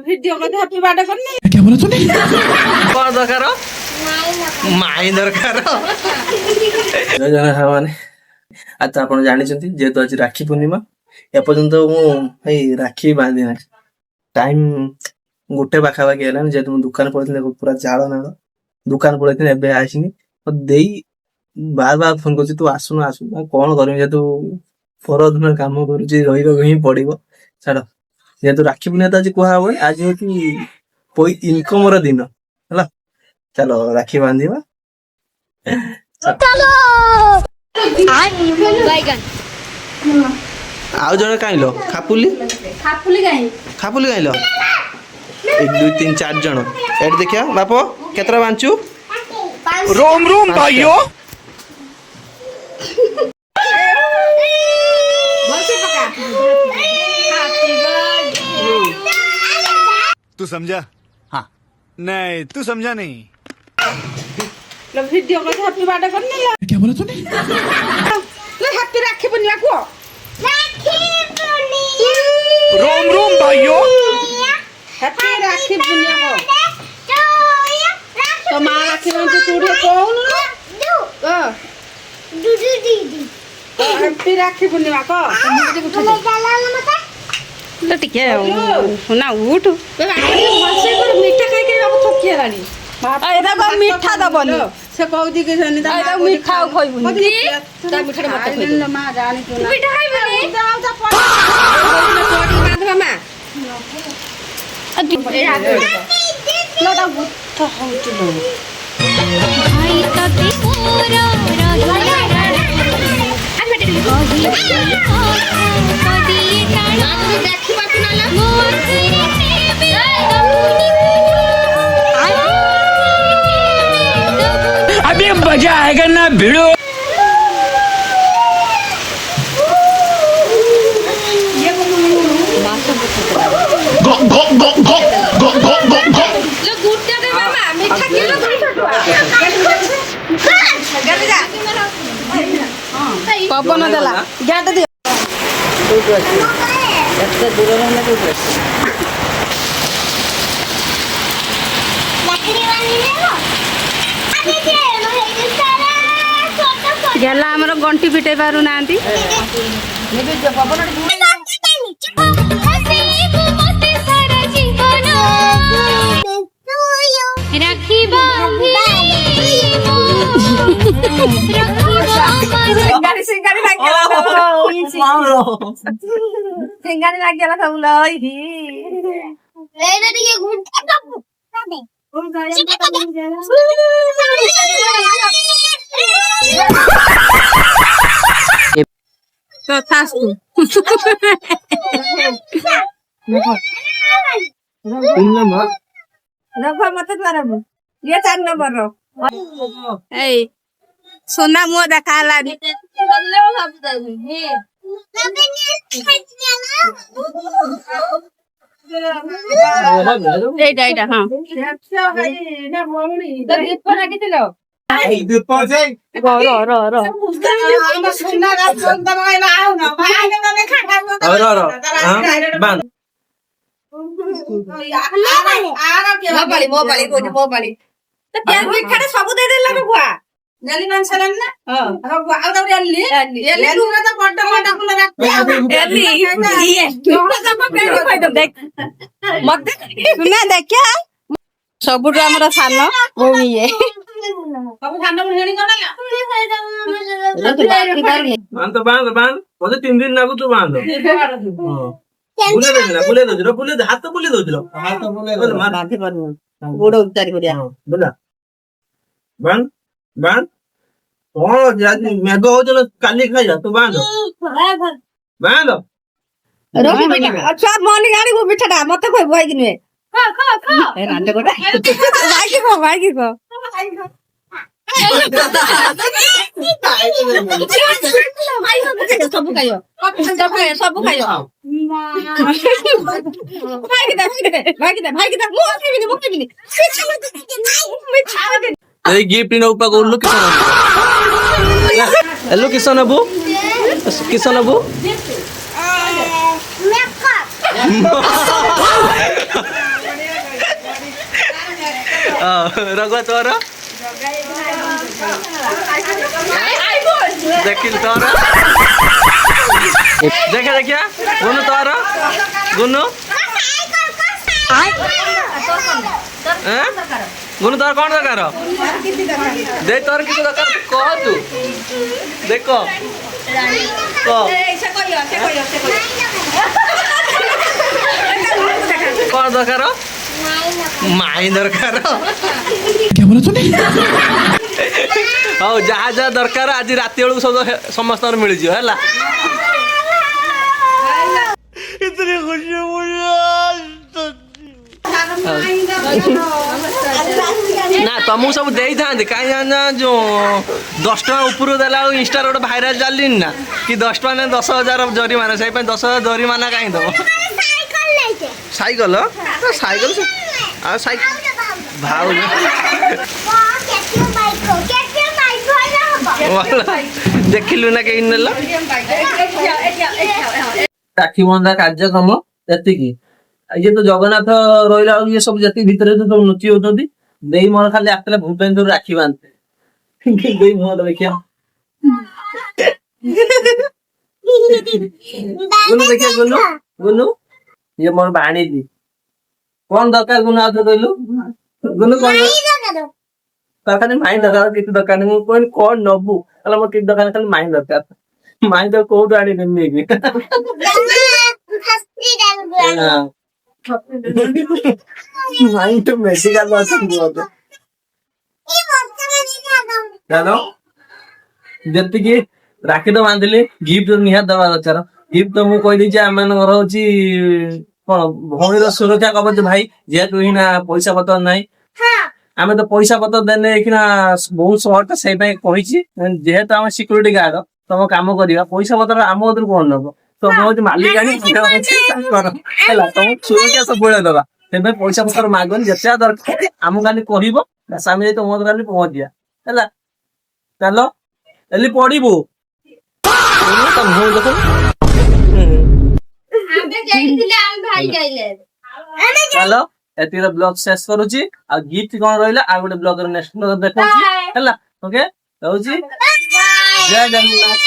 Video को happy birthday करनी क्या बोला तूने? कौन दरकार माई दरकार ମାନେ ଆଜି ତ ଆପଣ ଜାଣିଛନ୍ତି ଯେହେତୁ ଆଜି ରାକ୍ଷୀ ପୂର୍ଣ୍ଣିମା ଏପର୍ଯ୍ୟନ୍ତ ମୁଁ ଭାଇ ରାକ୍ଷୀ ବାନ୍ଧି ନାହିଁ। ଟାଇମ୍ 1 ପାଖାପାଖି ହେଲାଣି ଯେହେତୁ ମୁଁ ଦୋକାନ ପଳେଇଥିଲି ପୁରା ଝାଳ ନାଳ ଦୋକାନ ପଳେଇଥିଲି ଏବେ ଆସିନି ଦେଇ ବାର ଫୋନ କରୁଛି ତୁ ଆସୁନୁ କଣ କରିବି ଯେହେତୁ ପରଦିନ କାମ କରୁଛି ରହିବାକୁ ହିଁ ପଡିବ ଛାଡ ଯେହେତୁ ରାକ୍ଷୀ ପୂର୍ଣ୍ଣିମା ତ ଆଜି କୁହାହବନି ଆଜି ହଉଛି ଇନକମର ଦିନ ହେଲା ଚାଲ ରାକ୍ଷୀ ବାନ୍ଧିବା। ଆଉ ଜଣେ କାଇଁଲ ଖାପୁଲି ଖାପୁଲି କାଇଁଲ 1 2 3 4 ଜଣ ଏଠି ଦେଖିବା ବାପ କେତେଟା ବାଞ୍ଚୁ रोम रोम भाइयों तू समझा? हाँ नहीं तू समझा नहीं। वीडियो को हैप्पी बर्थडे करनी क्या बोला तूने? हैप्पी राखी पूर्णिमा को रोम रोम भाइयों हैप्पी राखी पूर्णिमा को तो मां राखी बांधे तू रे कौन हैप्पी राखी पूर्णिमा को तो टिके ना उठ मीठा खाई के अब थकी हेलानी एदा को मीठा दबनी से कहउदी के जनी ता एदा मीठा खइबुनी ता मीठा मत खइ मां जानी तू मीठा खाइबुनी जाओ जा पड़ बांधवा मां लडा बुत होउती लो भाई तते मोरा रही आ बेटे कदी ताना देखि बात ना ला मोर अभी मजा आएगा ना भिड़ो लो गुड्डा दे मामा मीठा के लो गले जा पवन देला गेट दे एते दूर रहना कोई गेला हमर गंटी पिटे पारु नांती राखी सिंगारी लाग गेला सब लई ही लेना दिए घूमता तो थासु रघुआ मत मारबू ये 4 नंबर रो ए सोना मुंह देखाला एटा हां ସବୁ ଦେଇଦେଲା ରଘୁଆ ନେଲି ମାନ ସାଲାନ ନା ଆଉ ତାପରେ ଏଲି ଲୁଗା ତ ବଡ ବଡ ଫୁଲ ରାଖି मत सुना देखा सबुठ हमर सान भौणी ये ସବୁ ଧାନ ହେଣି ଗଲା बांध बोले 3 दिन लागू तू बांध बुले दे हाथ बुले दो बांधी पर गोड़ उतारी करिया बोला बांध कौन जाती मेघ हो चलो काली खाई तू बांध अच्छा मनी गाड़ी को बिठाटा मत कोई भाई कि नुए ए रांडे गोटा भाई की को सब खाइयो सब खाइयो भाई गिफ्ट नौपा को किसान अबू किसान अबू ରଘୁଆ ତୋର ଦେଖିଲି ତୋର ଦେଖେ ଦେଖିଆ ଗୁନୁ ତୋର ଗୁନୁ ଗୁନୁ ତୋର କଣ ଦରକାର ଦେ ତୋର କିଛି ଦରକାର କହ ତୁ ଦେଖ କହ କଣ ଦରକାର ମାଇଁ ଦରକାର ହଉ ଯାହା ଯାହା ଦରକାର ଆଜି ରାତି ବେଳକୁ ସବୁ ସମସ୍ତଙ୍କର ମିଳିଯିବ ହେଲା ନା ତମକୁ ସବୁ ଦେଇଥାନ୍ତି କାହିଁ ଜାଣିନା ଯୋଉ 10 ଟଙ୍କା ଉପରୁ ଦେଲା ବେଳକୁ ଇନଷ୍ଟାରେ ଗୋଟେ ଭାଇରାଲ ଚାଲିନି ନା କି 10 ଟଙ୍କା ନା 10,000 ଜରିମାନା ସେଇପାଇଁ 10,000 ଜରିମାନା କାହିଁ ଦବ ସାଇକେଲ ସାଇକେଲ ଆଉ ସାଇକେଲ ଭାଉଜ ଦେଖିଲୁ ନା କେହି ନେଲ ରାକ୍ଷୀ ବନ୍ଧା କାର୍ଯ୍ୟକ୍ରମ ଏତିକି ଇଏ ତ ଜଗନ୍ନାଥ ରହିଲା ବେଳକୁ ଇଏ ସବୁ ଯେତିକି ଭିତରେ ସବୁ ନୁଚି ହଉଛନ୍ତି ଦେଇ ମୋର ଖାଲି ଆସିଥିଲା ଭୁବନେଶ୍ୱର ରାକ୍ଷୀ ବାନ୍ଧେ ଦେଇ ମୋର ଦେଖିଆ ଗୁନୁ ଦେଖିଆ ଗୁନୁ ଗୁନୁ ଇଏ ମୋର ବାଣିଜି କଣ ଦରକାର ଗୁନୁ ଆଉ ଥରେ କହିଲୁ ଗୁନୁ କଣ ତାର ଖାଲି ମାଇଁ ଦରକାର କିଛି ଦରକାର ନାହିଁ ମୁଁ କହିଲି କଣ ନବୁ କହିଲା ମୋର କିଛି ଦରକାର ଖାଲି ମାଇଁ ଦରକାର ମାଇଁ ତ କୋଉଠୁ ଆଣିବି ନେଇକି ମାଇଁ ତ ମେଡିକାଲ ଅଛନ୍ତି ବୋଧେ ଚାଲ ଯେତିକି ରାକ୍ଷୀ ତ ବାନ୍ଧିଲି ଗିଫ୍ଟ ନିହାତି ଦବା ଦରକାର ଗିଫ୍ଟ ତ ମୁଁ କହିଦେଇଛି ଆମ ମାନଙ୍କର ହଉଛି କଣ ଭଉଣୀର ସୁରକ୍ଷା କବଚ ଭାଇ ଯେହେତୁ ଏଇନା ପଇସା ପତ୍ର ନାହିଁ ଆମେ ତ ପଇସା ପତ୍ର ଦେଲେ ଏଇଖିନା ବହୁତ ସହଜ ସେଇ ପାଇଁ କହିଛି ଯେହେତୁ ଆମେ ସିକ୍ୟୁରିଟି ଗାର୍ଡ ତମ କାମ କରିବା ପଇସା ପତ୍ର ଆମ କତିରୁ କଣ ନବ ତମ ହଉଛି ମାଲିକାଣୀ ହେଲା ତମ ସୁରକ୍ଷା ସବୁବେଳେ ଦବା ସେଥିପାଇଁ ପଇସା ପତ୍ର ମାଗନି ଯେତେ ଦରକାର ଆମକୁ ଖାଲି କହିବ ଆମେ ଯାଇ ତମ କାଲି ପହଞ୍ଚିବା ହେଲା ଚାଲ ଏଲି ପଡିବୁ ଚାଲ ଏତିକି ବ୍ଲଗ ଶେଷ କରୁଛି ଆଉ ଗିଫ୍ଟ କଣ ରହିଲା ଆଉ ଗୋଟେ ବ୍ଲଗ ନେକ୍ସଟ ଦେଖଉଛି ହେଲା ଓକେ ରହୁଛି ଜୟ ଜଗନ୍ନାଥ।